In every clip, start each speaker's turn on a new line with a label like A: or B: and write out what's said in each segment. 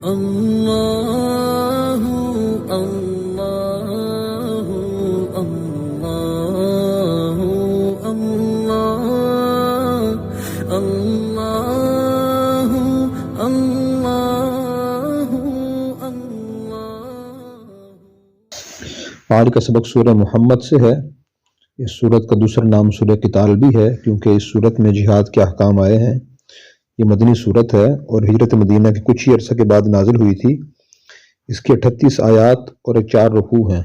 A: اللہ اللہ اللہ اللہ اللہ اللہ
B: آج کا سبق سورہ محمد سے ہے۔ اس سورت کا دوسرا نام سورہ قتال بھی ہے کیونکہ اس سورت میں جہاد کے احکام آئے ہیں۔ یہ مدنی سورت ہے اور ہجرت مدینہ کے کچھ ہی عرصہ کے بعد نازل ہوئی تھی۔ اس کے 38 آیات اور 4 رکوع ہیں۔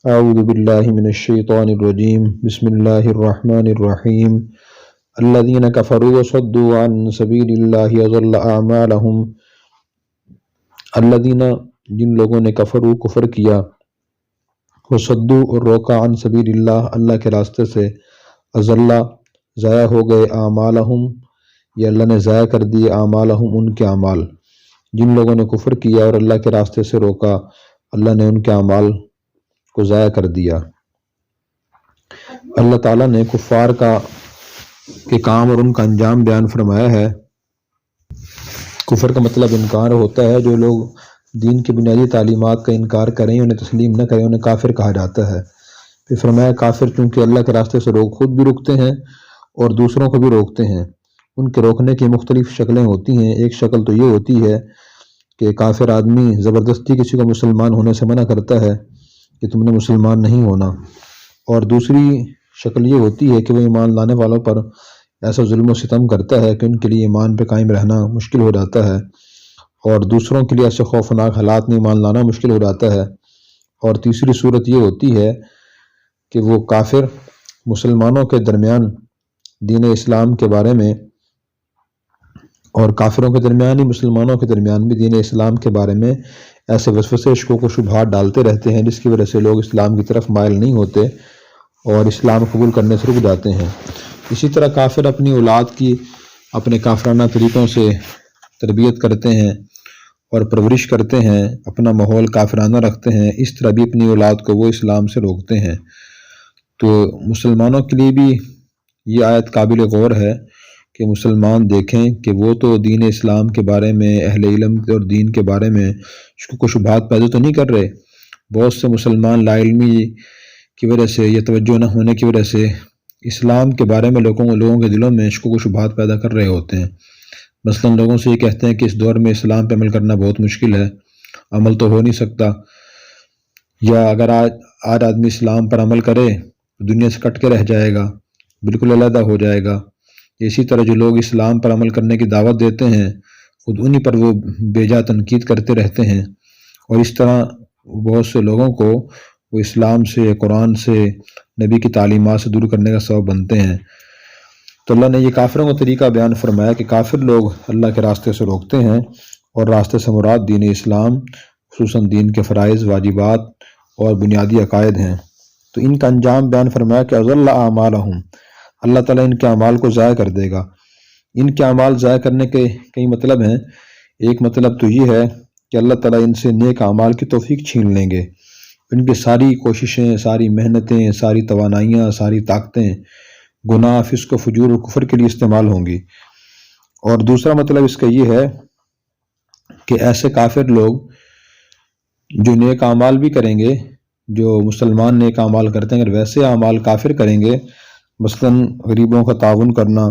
B: اعوذ باللہ من الشیطان الرجیم، بسم اللہ الرحمن الرحیم۔ الذین کفروا وصدوا عن سبیل اللہ اضل اعمالہم۔ الذین، جن لوگوں نے کفر کیا، وصدوا اور روکا، عن سبیل اللہ، اللہ کے راستے سے، اضل ضائع ہو گئے، اعمالہم، یہ اللہ نے ضائع کر دیے، اعمالہم ان کے اعمال۔ جن لوگوں نے کفر کیا اور اللہ کے راستے سے روکا، اللہ نے ان کے اعمال کو ضائع کر دیا۔ اللہ تعالیٰ نے کفار کے کام اور ان کا انجام بیان فرمایا ہے۔ کفر کا مطلب انکار ہوتا ہے۔ جو لوگ دین کی بنیادی تعلیمات کا انکار کریں، انہیں تسلیم نہ کریں، انہیں کافر کہا جاتا ہے۔ پھر فرمایا کافر چونکہ اللہ کے راستے سے خود بھی رکتے ہیں اور دوسروں کو بھی روکتے ہیں۔ ان کے روکنے کی مختلف شکلیں ہوتی ہیں۔ ایک شکل تو یہ ہوتی ہے کہ کافر آدمی زبردستی کسی کو مسلمان ہونے سے منع کرتا ہے کہ تم نے مسلمان نہیں ہونا، اور دوسری شکل یہ ہوتی ہے کہ وہ ایمان لانے والوں پر ایسا ظلم و ستم کرتا ہے کہ ان کے لیے ایمان پہ قائم رہنا مشکل ہو جاتا ہے، اور دوسروں کے لیے ایسے خوفناک حالات میں ایمان لانا مشکل ہو جاتا ہے۔ اور تیسری صورت یہ ہوتی ہے کہ وہ کافر مسلمانوں کے درمیان دین اسلام کے بارے میں، اور کافروں کے درمیان ہی مسلمانوں کے درمیان بھی دین اسلام کے بارے میں ایسے وسوسے، شکوک و شبہات ڈالتے رہتے ہیں جس کی وجہ سے لوگ اسلام کی طرف مائل نہیں ہوتے اور اسلام قبول کرنے سے رک جاتے ہیں۔ اسی طرح کافر اپنی اولاد کی اپنے کافرانہ طریقوں سے تربیت کرتے ہیں اور پرورش کرتے ہیں، اپنا ماحول کافرانہ رکھتے ہیں، اس طرح بھی اپنی اولاد کو وہ اسلام سے روکتے ہیں۔ تو مسلمانوں کے لیے بھی یہ آیت قابل غور ہے کہ مسلمان دیکھیں کہ وہ تو دین اسلام کے بارے میں، اہل علم اور دین کے بارے میں شکوک و شبہات پیدا تو نہیں کر رہے۔ بہت سے مسلمان لا علمی کی وجہ سے یا توجہ نہ ہونے کی وجہ سے اسلام کے بارے میں لوگوں کے دلوں میں شکوک و شبہات پیدا کر رہے ہوتے ہیں۔ مثلا لوگوں سے یہ کہتے ہیں کہ اس دور میں اسلام پہ عمل کرنا بہت مشکل ہے، عمل تو ہو نہیں سکتا، یا اگر آج آدمی اسلام پر عمل کرے دنیا سے کٹ کے رہ جائے گا، بالکل علیحدہ ہو جائے گا۔ اسی طرح جو لوگ اسلام پر عمل کرنے کی دعوت دیتے ہیں، خود انہی پر وہ بے جا تنقید کرتے رہتے ہیں، اور اس طرح بہت سے لوگوں کو وہ اسلام سے، قرآن سے، نبی کی تعلیمات سے دور کرنے کا سبب بنتے ہیں۔ تو اللہ نے یہ کافروں کا طریقہ بیان فرمایا کہ کافر لوگ اللہ کے راستے سے روکتے ہیں، اور راستے سے مراد دین اسلام، خصوصاً دین کے فرائض، واجبات اور بنیادی عقائد ہیں۔ تو ان کا انجام بیان فرمایا کہ اضل اعمالہم، اللہ تعالیٰ ان کے اعمال کو ضائع کر دے گا۔ ان کے اعمال ضائع کرنے کے کئی مطلب ہیں۔ ایک مطلب تو یہ ہے کہ اللہ تعالیٰ ان سے نیک اعمال کی توفیق چھین لیں گے، ان کی ساری کوششیں، ساری محنتیں، ساری توانائیاں، ساری طاقتیں گناہ، فسق و فجور اور کفر کے لیے استعمال ہوں گی۔ اور دوسرا مطلب اس کا یہ ہے کہ ایسے کافر لوگ جو نیک اعمال بھی کریں گے، جو مسلمان نیک اعمال کرتے ہیں، اگر ویسے اعمال کافر کریں گے، مثلا غریبوں کا تعاون کرنا،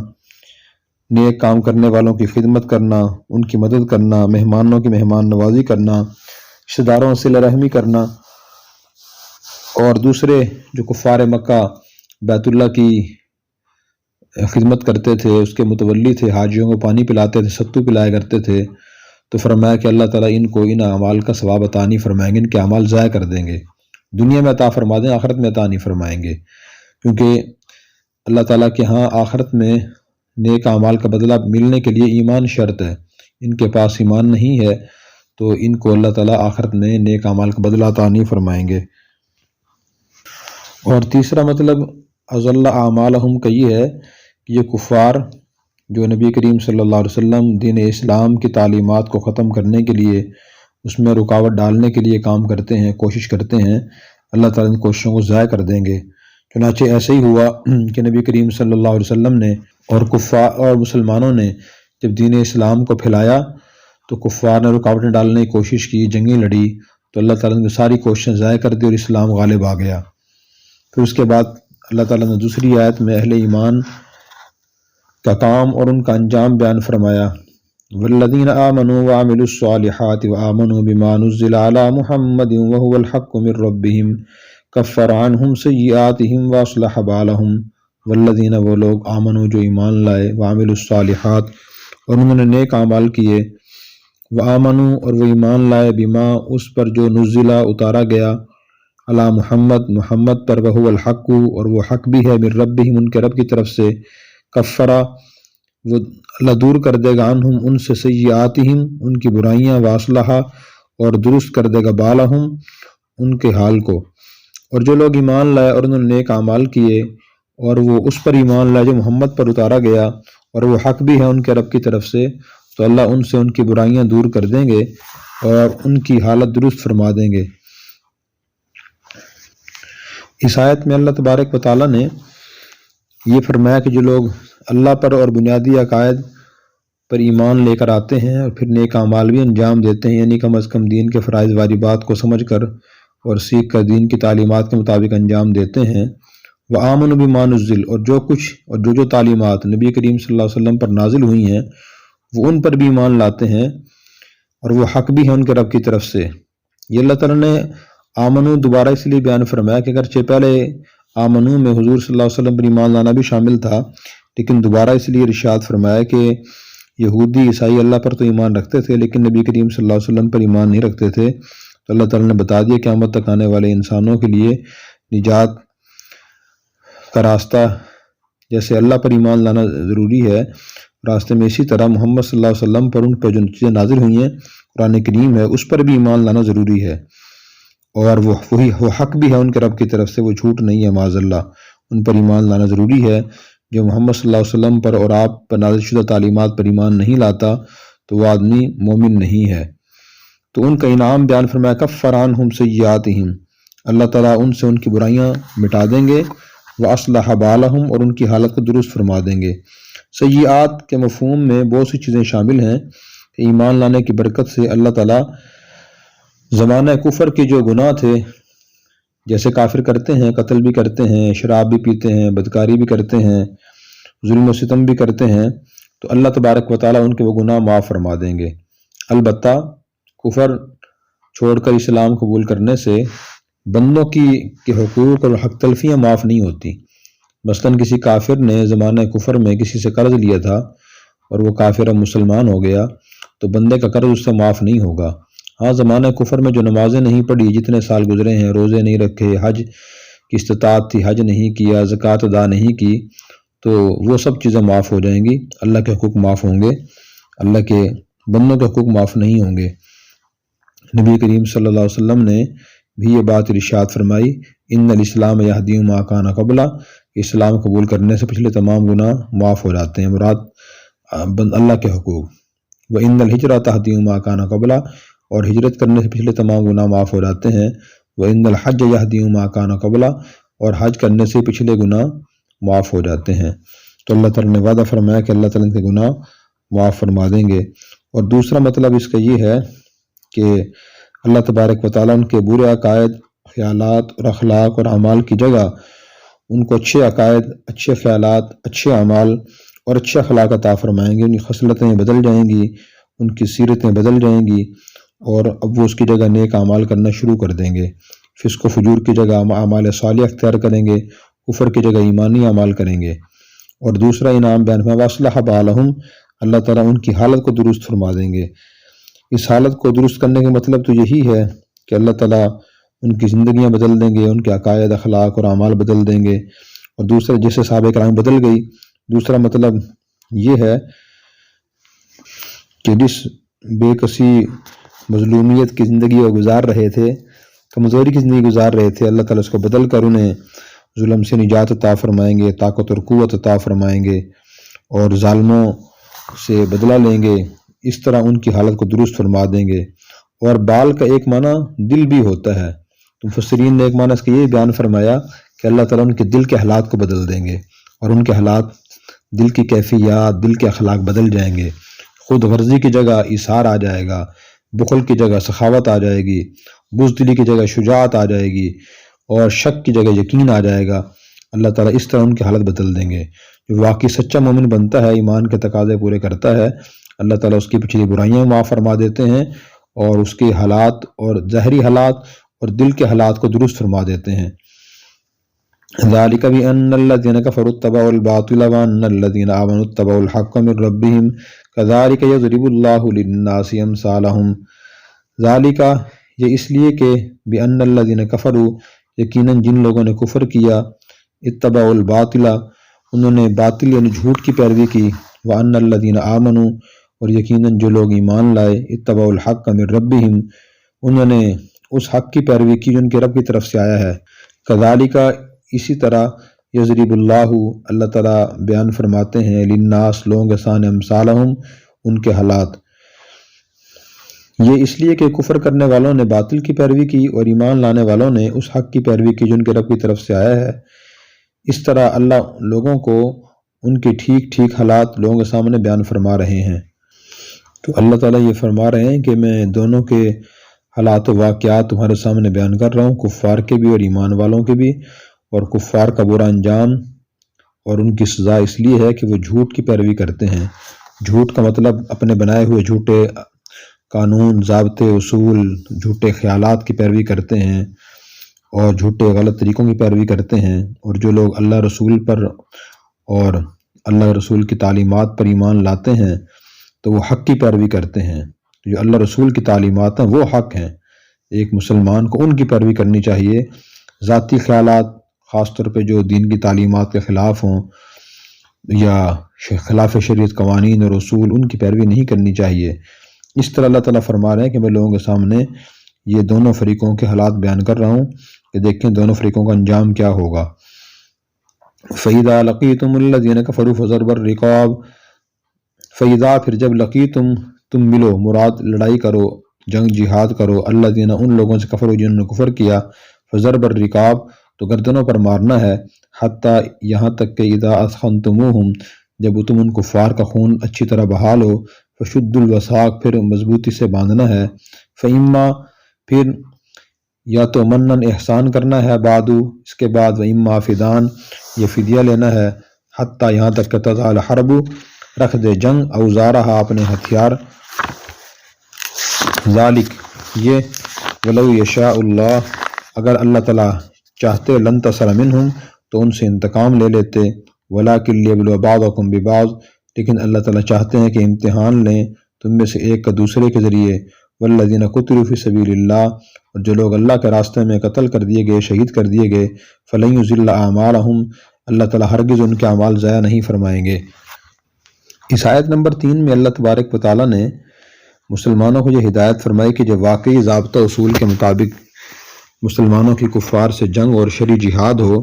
B: نیک کام کرنے والوں کی خدمت کرنا، ان کی مدد کرنا، مہمانوں کی مہمان نوازی کرنا، رشتہ داروں سے صلہ رحمی کرنا، اور دوسرے جو کفار مکہ بیت اللہ کی خدمت کرتے تھے، اس کے متولی تھے، حاجیوں کو پانی پلاتے تھے، ستو پلایا کرتے تھے، تو فرمایا کہ اللہ تعالیٰ ان کو ان اعمال کا ثواب عطا نہیں فرمائیں گے، ان کے اعمال ضائع کر دیں گے، دنیا میں عطا فرما دیں، آخرت میں عطا نہیں فرمائیں گے، کیونکہ اللہ تعالیٰ کے ہاں آخرت میں نیک اعمال کا بدلہ ملنے کے لیے ایمان شرط ہے۔ ان کے پاس ایمان نہیں ہے تو ان کو اللہ تعالیٰ آخرت میں نیک اعمال کا بدلہ عطا نہیں فرمائیں گے۔ اور تیسرا مطلب اضل اعمالہم کا یہ ہے کہ یہ کفار جو نبی کریم صلی اللہ علیہ وسلم دین اسلام کی تعلیمات کو ختم کرنے کے لیے، اس میں رکاوٹ ڈالنے کے لیے کام کرتے ہیں، کوشش کرتے ہیں، اللہ تعالیٰ ان کوششوں کو ضائع کر دیں گے۔ چنانچہ ایسے ہی ہوا کہ نبی کریم صلی اللہ علیہ وسلم نے اور کفار اور مسلمانوں نے جب دین اسلام کو پھیلایا تو کفار نے رکاوٹیں ڈالنے کی کوشش کی، جنگیں لڑی، تو اللہ تعالیٰ نے ساری کوششیں ضائع کر دی اور اسلام غالب آ گیا۔ پھر اس کے بعد اللہ تعالیٰ نے دوسری آیت میں اہل ایمان کا کام اور ان کا انجام بیان فرمایا، والذین آمنوا وعملوا الصالحات وآمنوا بما نزل على محمد وهو الحق من ربهم کفر عنہم سیئاتہم واصلح بالہم۔ والذین وہ لوگ آمنوا جو ایمان لائے، وعملوا الصالحات اور انہوں نے نیک اعمال کیے، وآمنوا اور وہ ایمان لائے، بما اس پر جو نزلہ اتارا گیا، علی محمد محمد پر، وہو الحق اور وہ حق بھی ہے، من ربہم ان کے رب کی طرف سے، کفرا وہ اللہ دور کر دے گا، عنہم ان سے، سیئاتہم ان کی برائیاں، واصلح اور درست کر دے گا، بالہم ان کے حال کو۔ اور جو لوگ ایمان لائے اور انہوں نے نیک اعمال کیے اور وہ اس پر ایمان لائے جو محمد پر اتارا گیا اور وہ حق بھی ہے ان کے رب کی طرف سے، تو اللہ ان سے ان کی برائیاں دور کر دیں گے اور ان کی حالت درست فرما دیں گے۔ اس آیت میں اللہ تبارک و تعالیٰ نے یہ فرمایا کہ جو لوگ اللہ پر اور بنیادی عقائد پر ایمان لے کر آتے ہیں اور پھر نیک اعمال بھی انجام دیتے ہیں، یعنی کم از کم دین کے فرائض واجبات کو سمجھ کر اور سیکھ کر دین کی تعلیمات کے مطابق انجام دیتے ہیں، وآمنوا بما نزل اور جو تعلیمات نبی کریم صلی اللہ علیہ وسلم پر نازل ہوئی ہیں وہ ان پر بھی ایمان لاتے ہیں اور وہ حق بھی ہے ان کے رب کی طرف سے۔ یہ اللہ تعالیٰ نے آمنو دوبارہ اس لیے بیان فرمایا کہ اگرچہ پہلے آمنو میں حضور صلی اللہ علیہ وسلم پر ایمان لانا بھی شامل تھا، لیکن دوبارہ اس لیے ارشاد فرمایا کہ یہودی عیسائی اللہ پر تو ایمان رکھتے تھے لیکن نبی کریم صلی اللہ علیہ وسلم پر ایمان نہیں رکھتے تھے، تو اللہ تعالیٰ نے بتا دیا کہ قیامت تک آنے والے انسانوں کے لیے نجات کا راستہ جیسے اللہ پر ایمان لانا ضروری ہے، راستے میں اسی طرح محمد صلی اللہ علیہ وسلم پر ان پر جو چیزیں نازل ہوئی ہیں قرآن کریم ہے اس پر بھی ایمان لانا ضروری ہے، اور وہ حق بھی ہے ان کے رب کی طرف سے، وہ جھوٹ نہیں ہے، معاذ اللہ ان پر ایمان لانا ضروری ہے۔ جو محمد صلی اللہ علیہ وسلم پر اور آپ پر نازل شدہ تعلیمات پر ایمان نہیں لاتا تو وہ آدمی مومن نہیں ہے۔ تو ان کا انعام بیان فرمایا، کفر عنہم سیئاتہم، اللہ تعالیٰ ان سے ان کی برائیاں مٹا دیں گے، واصلح بالہم اور ان کی حالت کو درست فرما دیں گے۔ سیئات کے مفہوم میں بہت سی چیزیں شامل ہیں کہ ایمان لانے کی برکت سے اللہ تعالیٰ زمانہ کفر کے جو گناہ تھے، جیسے کافر کرتے ہیں، قتل بھی کرتے ہیں، شراب بھی پیتے ہیں، بدکاری بھی کرتے ہیں، ظلم و ستم بھی کرتے ہیں، تو اللہ تبارک و تعالیٰ ان کے وہ گناہ معاف فرما دیں گے۔ البتہ کفر چھوڑ کر اسلام قبول کرنے سے بندوں کے حقوق اور حق تلفیاں معاف نہیں ہوتی۔ مثلاً کسی کافر نے زمانہ کفر میں کسی سے قرض لیا تھا اور وہ کافر اب مسلمان ہو گیا تو بندے کا قرض اس سے معاف نہیں ہوگا۔ ہاں، زمانہ کفر میں جو نمازیں نہیں پڑھی، جتنے سال گزرے ہیں، روزے نہیں رکھے، حج کی استطاعت تھی حج نہیں کیا، زکوٰۃ ادا نہیں کی، تو وہ سب چیزیں معاف ہو جائیں گی، اللہ کے حقوق معاف ہوں گے، اللہ کے بندوں کے حقوق معاف نہیں ہوں گے۔ نبی کریم صلی اللہ علیہ وسلم نے بھی یہ بات ارشاد فرمائی، ان الاسلام یہدی ما کان قبلہ، اسلام قبول کرنے سے پچھلے تمام گناہ معاف ہو جاتے ہیں، مراد اللہ کے حقوق۔ وَإِنَّ الْهِجْرَةَ تَهْدِي مَا كَانَ قَبْلَهُ، اور ہجرت کرنے سے پچھلے تمام گناہ معاف ہو جاتے ہیں۔ وَإِنَّ الْحَجَّ يَهْدِي مَا كَانَ قَبْلَهُ، اور حج کرنے سے پچھلے گناہ معاف ہو جاتے ہیں۔ تو اللہ تعالیٰ نے وعدہ فرمایا کہ اللہ تعالیٰ کے گناہ معاف فرما دیں گے۔ اور دوسرا مطلب اس کا یہ ہے کہ اللہ تبارک و تعالیٰ ان کے برے عقائد، خیالات اور اخلاق اور اعمال کی جگہ ان کو اچھے عقائد، اچھے خیالات، اچھے اعمال اور اچھے اخلاق عطا فرمائیں گے۔ ان کی خصلتیں بدل جائیں گی، ان کی سیرتیں بدل جائیں گی، اور اب وہ اس کی جگہ نیک اعمال کرنا شروع کر دیں گے، فسق و فجور کی جگہ اعمال صالح اختیار کریں گے، کفر کی جگہ ایمانی اعمال کریں گے۔ اور دوسرا انعام بیان ہے، واصلح بالہم، اللہ تعالیٰ ان کی حالت کو درست فرما دیں گے۔ اس حالت کو درست کرنے کا مطلب تو یہی ہے کہ اللہ تعالیٰ ان کی زندگیاں بدل دیں گے، ان کے عقائد، اخلاق اور اعمال بدل دیں گے۔ اور دوسرا، جیسے صحابہ کرام بدل گئی، دوسرا مطلب یہ ہے کہ جس بے کسی مظلومیت کی زندگی وہ گزار رہے تھے، کمزوری کی زندگی گزار رہے تھے، اللہ تعالیٰ اس کو بدل کر انہیں ظلم سے نجات عطا فرمائیں گے، طاقت اور قوت عطا فرمائیں گے، اور ظالموں سے بدلہ لیں گے، اس طرح ان کی حالت کو درست فرما دیں گے۔ اور بال کا ایک معنی دل بھی ہوتا ہے، تو مفسرین نے ایک معنی اس کا یہ بیان فرمایا کہ اللہ تعالیٰ ان کے دل کے حالات کو بدل دیں گے، اور ان کے حالات، دل کی کیفیات، دل کے اخلاق بدل جائیں گے، خود غرضی کی جگہ ایثار آ جائے گا، بخل کی جگہ سخاوت آ جائے گی، بزدلی کی جگہ شجاعت آ جائے گی، اور شک کی جگہ یقین آ جائے گا۔ اللہ تعالیٰ اس طرح ان کی حالت بدل دیں گے۔ جو واقعی سچا مومن بنتا ہے، ایمان کے تقاضے پورے کرتا ہے، اللہ تعالیٰ اس کی پچھلی برائیاں معاف فرما دیتے ہیں اور اس کے حالات اور ظاہری حالات اور دل کے حالات کو درست فرما دیتے ہیں۔ ذَلِكَ بِأَنَّ الَّذِينَ كَفَرُوا اتَّبَعُوا الْبَاطِلَ وَأَنَّ الَّذِينَ آمَنُوا اتَّبَعُوا الْحَقَّ مِنْ رَبِّهِمْ كَذَلِكَ يَضْرِبُ اللَّهُ لِلنَّاسِ أَمْثَالَهُمْ ذَلِكَ یہ اس لیے کہ بِأَنَّ الَّذِينَ كَفَرُوا یقیناً جن لوگوں نے کفر کیا، اتبعوا الباطل انہوں نے باطل یعنی جھوٹ کی پیروی کی، وَأَنَّ الَّذِينَ آمَنُوا اور یقیناً جو لوگ ایمان لائے، اتبعوا الحق من ربہم انہوں نے اس حق کی پیروی کی جو ان کے رب کی طرف سے آیا ہے۔ کذالک اسی طرح یضرب اللہ اللہ تعالیٰ بیان فرماتے ہیں للناس لوگوں کے سامنے امثالہم ان کے حالات۔ یہ اس لیے کہ کفر کرنے والوں نے باطل کی پیروی کی اور ایمان لانے والوں نے اس حق کی پیروی کی جو ان کے رب کی طرف سے آیا ہے۔ اس طرح اللہ لوگوں کو ان کے ٹھیک ٹھیک حالات لوگوں کے سامنے بیان فرما رہے ہیں۔ تو اللہ تعالیٰ یہ فرما رہے ہیں کہ میں دونوں کے حالات و واقعات تمہارے سامنے بیان کر رہا ہوں، کفار کے بھی اور ایمان والوں کے بھی، اور کفار کا برا انجام اور ان کی سزا اس لیے ہے کہ وہ جھوٹ کی پیروی کرتے ہیں۔ جھوٹ کا مطلب اپنے بنائے ہوئے جھوٹے قانون، ضابطے، اصول، جھوٹے خیالات کی پیروی کرتے ہیں اور جھوٹے غلط طریقوں کی پیروی کرتے ہیں۔ اور جو لوگ اللہ رسول پر اور اللہ رسول کی تعلیمات پر ایمان لاتے ہیں تو وہ حق کی پیروی کرتے ہیں۔ جو اللہ رسول کی تعلیمات ہیں وہ حق ہیں۔ ایک مسلمان کو ان کی پیروی کرنی چاہیے۔ ذاتی خیالات خاص طور پہ جو دین کی تعلیمات کے خلاف ہوں یا خلاف شریعت قوانین اور اصول، ان کی پیروی نہیں کرنی چاہیے۔ اس طرح اللہ تعالیٰ فرما رہے ہیں کہ میں لوگوں کے سامنے یہ دونوں فریقوں کے حالات بیان کر رہا ہوں کہ دیکھیں دونوں فریقوں کا انجام کیا ہوگا۔ فَإِذَا لَقِيتُمُ الَّذِينَ كَفَرُوا فَضَرْبَ الرِّقَابِ فَإِذَا پھر جب لقیتم تم ملو، مراد لڑائی کرو، جنگ جہاد کرو، الذین ان لوگوں سے کفروا جنہوں نے کفر کیا، فضرب الرقاب تو گردنوں پر مارنا ہے، حتیٰ یہاں تک کہ اذا اثخنتموہم جب تم ان کفار کا خون اچھی طرح بہا لو، فشد الوثاق پھر مضبوطی سے باندھنا ہے، فاما پھر یا تو منن احسان کرنا ہے بعدو اس کے بعد، واما فدان یہ فدیہ لینا ہے، حتیٰ یہاں تک کہ تضع الحرب رکھ دے جنگ اوزارہا اپنے ہتھیار، ذالک یہ ولو یشاء اللہ اگر اللہ تعالیٰ چاہتے لانتصر منہم تو ان سے انتقام لے لیتے، ولکن لیبلو بعضکم ببعض لیکن اللہ تعالیٰ چاہتے ہیں کہ امتحان لیں تم میں سے ایک کا دوسرے کے ذریعے، والذین قتلوا فی سبیل اللہ اور جو لوگ اللہ کے راستے میں قتل کر دیے گئے، شہید کر دیے گئے، فلن یضل اعمالہم اللہ تعالیٰ ہرگز ان کے اعمال ضائع نہیں فرمائیں گے۔ اس آیت نمبر 3 میں اللہ تبارک و تعالیٰ نے مسلمانوں کو یہ ہدایت فرمائی کہ جب واقعی ضابطہ اصول کے مطابق مسلمانوں کی کفار سے جنگ اور شرعی جہاد ہو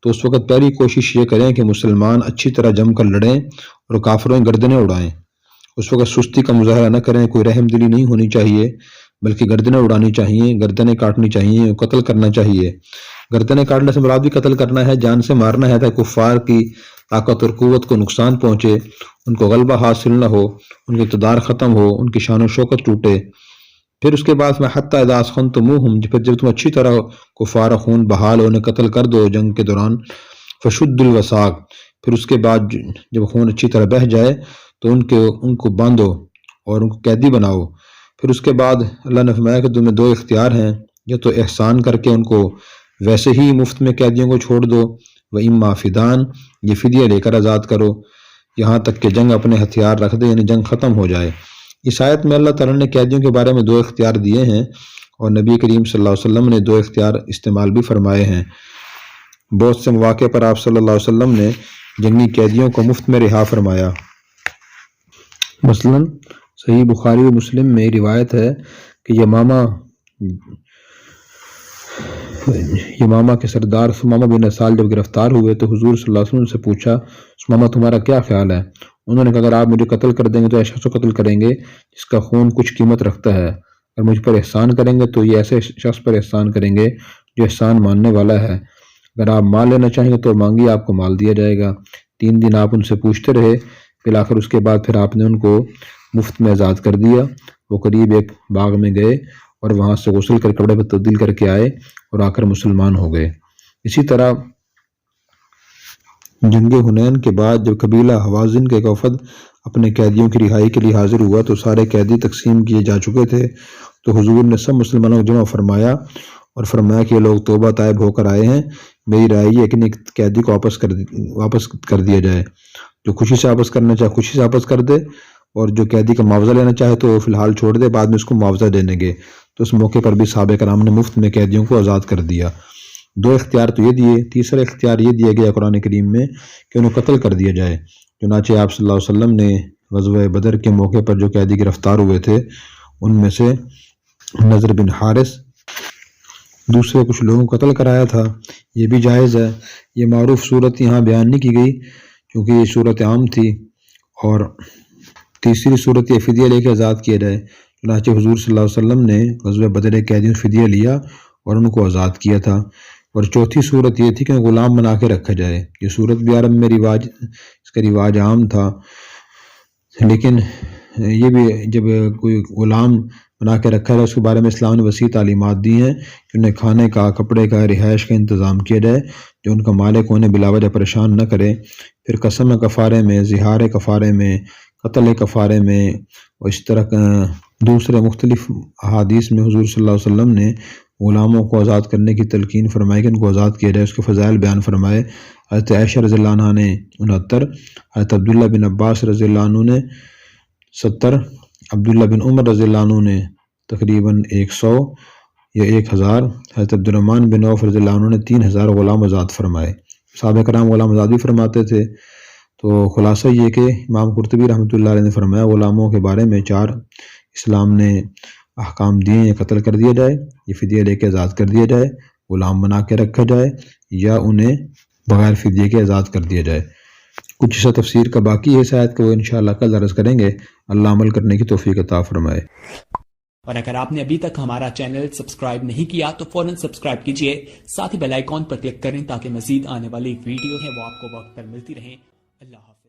B: تو اس وقت پہلی کوشش یہ کریں کہ مسلمان اچھی طرح جم کر لڑیں اور کافروں کی گردنیں اڑائیں۔ اس وقت سستی کا مظاہرہ نہ کریں، کوئی رحم دلی نہیں ہونی چاہیے، بلکہ گردنیں اڑانی چاہیے، گردنیں کاٹنی چاہیے، قتل کرنا چاہیے۔ گردنیں کاٹنے سے مراد بھی قتل کرنا ہے، جان سے مارنا ہے تاکہ کفار کی طاقت اور قوت کو نقصان پہنچے، ان کو غلبہ حاصل نہ ہو، ان کی اقتدار ختم ہو، ان کی شان و شوکت ٹوٹے۔ پھر اس کے بعد میں حتیٰ اذا اثخنتموہم پھر جب تم اچھی طرح کفار خون بہا لو، انہیں قتل کر دو جنگ کے دوران، فشد الوثاق پھر اس کے بعد جب خون اچھی طرح بہہ جائے تو ان کو باندھو اور ان کو قیدی بناؤ۔ پھر اس کے بعد اللہ نے فرمایا کہ تمہیں دو اختیار ہیں، یا تو احسان کر کے ان کو ویسے ہی مفت میں قیدیوں کو چھوڑ دو، واما فدان یہ فدیہ لے کر آزاد کرو، یہاں تک کہ جنگ اپنے ہتھیار رکھ دے یعنی جنگ ختم ہو جائے۔ اس آیت میں اللہ تعالیٰ نے قیدیوں کے بارے میں دو اختیار دیے ہیں اور نبی کریم صلی اللہ علیہ وسلم نے دو اختیار استعمال بھی فرمائے ہیں۔ بہت سے مواقع پر آپ صلی اللہ علیہ وسلم نے جنگی قیدیوں کو مفت میں رہا فرمایا۔ مثلا صحیح بخاری و مسلم میں روایت ہے کہ یمامہ کے سردار ثمامہ بن اسال جب گرفتار ہوئے تو حضور صلی اللہ علیہ وسلم سے پوچھا، ثمامہ تمہارا کیا خیال ہے؟ انہوں نے کہا اگر آپ مجھے قتل کر دیں گے تو ایسا شخص کو قتل کریں گے جس کا خون کچھ قیمت رکھتا ہے، اگر مجھ پر احسان کریں گے تو یہ ایسے شخص پر احسان کریں گے جو احسان ماننے والا ہے، اگر آپ مال لینا چاہیں گے تو مانگیے آپ کو مال دیا جائے گا۔ 3 دن آپ ان سے پوچھتے رہے بالآخر اس کے بعد پھر آپ نے ان کو مفت میں آزاد کر دیا۔ وہ قریب ایک باغ میں گئے اور وہاں سے غسل کر کپڑے پر تبدیل کر کے آئے اور آ کر مسلمان ہو گئے۔ اسی طرح جنگ حنین کے بعد جب قبیلہ حوازن کا ایک وفد اپنے قیدیوں کی رہائی کے لیے حاضر ہوا تو سارے قیدی تقسیم کیے جا چکے تھے، تو حضور نے سب مسلمانوں کو جمع فرمایا اور فرمایا کہ یہ لوگ توبہ طائب ہو کر آئے ہیں، میری رائے یہ ہے کہ ایک قیدی کو واپس کر دیا جائے، جو خوشی سے واپس کرنا چاہے خوشی سے واپس کر دے، اور جو قیدی کا معاوضہ لینا چاہے تو فی الحال چھوڑ دے، بعد میں اس کو معاوضہ دینے گے۔ تو اس موقع پر بھی صحابہ کرام نے مفت میں قیدیوں کو آزاد کر دیا۔ دو اختیار تو یہ دیے، تیسرا اختیار یہ دیا گیا قرآن کریم میں کہ انہیں قتل کر دیا جائے۔ چنانچہ آپ صلی اللہ علیہ وسلم نے غزوہ بدر کے موقع پر جو قیدی گرفتار ہوئے تھے ان میں سے نضر بن حارث دوسرے کچھ لوگوں کو قتل کرایا تھا۔ یہ بھی جائز ہے۔ یہ معروف صورت یہاں بیان نہیں کی گئی کیونکہ یہ صورت عام تھی۔ اور تیسری صورت یہ فدیہ لے کے آزاد کیا جائے، چنانچہ حضور صلی اللہ علیہ وسلم نے غزوہ بدر کے قیدیوں سے فدیہ لیا اور ان کو آزاد کیا تھا۔ اور چوتھی صورت یہ تھی کہ غلام بنا کے رکھا جائے۔ یہ صورت بھی عرب میں اس کا رواج عام تھا، لیکن یہ بھی جب کوئی غلام بنا کے رکھا جائے اس کے بارے میں اسلام نے وسیع تعلیمات دی ہیں کہ انہیں کھانے کا، کپڑے کا، رہائش کا انتظام کیا جائے، جو ان کا مالک انہیں بلا وجہ پریشان نہ کرے۔ پھر قسم کفارے میں، زہار کفارے میں، قتل کفارے میں اور اس طرح دوسرے مختلف احادیث میں حضور صلی اللہ علیہ وسلم نے غلاموں کو آزاد کرنے کی تلقین فرمائی کہ ان کو آزاد کیا جائے، اس کے فضائل بیان فرمائے۔ حضرت عائشہ رضی اللہ عنہ نے 69، حضرت عبداللہ بن عباس رضی اللہ عنہ نے 70، عبداللہ بن عمر رضی اللہ عنہ نے تقریباً 100 یا 1000، حضرت عبد الرحمن بن عوف رضی اللہ عنہ نے 3000 غلام آزاد فرمائے۔ صحابہ کرام غلام آزاد بھی فرماتے تھے۔ تو خلاصہ یہ کہ امام قرطبی رحمۃ اللہ علیہ نے فرمایا غلاموں کے بارے میں 4 اسلام نے احکام دیے، یا قتل کر دیا جائے، یا فدیہ لے کے آزاد کر دیا جائے، غلام بنا کے رکھا جائے، یا انہیں بغیر فدیے کے آزاد کر دیا جائے۔ کچھ حصہ تفسیر کا باقی ہے، شاید کہ وہ انشاءاللہ کل درس کریں گے۔ اللہ عمل کرنے کی توفیق عطا فرمائے۔
C: اور اگر آپ نے ابھی تک ہمارا چینل سبسکرائب نہیں کیا تو فوراً سبسکرائب کیجئے، ساتھ ہی بیل آئیکن پر کلک کریں تاکہ مزید آنے والی ویڈیو ہیں وہ آپ کو وقت پر ملتی رہیں۔ اللہ حافظ۔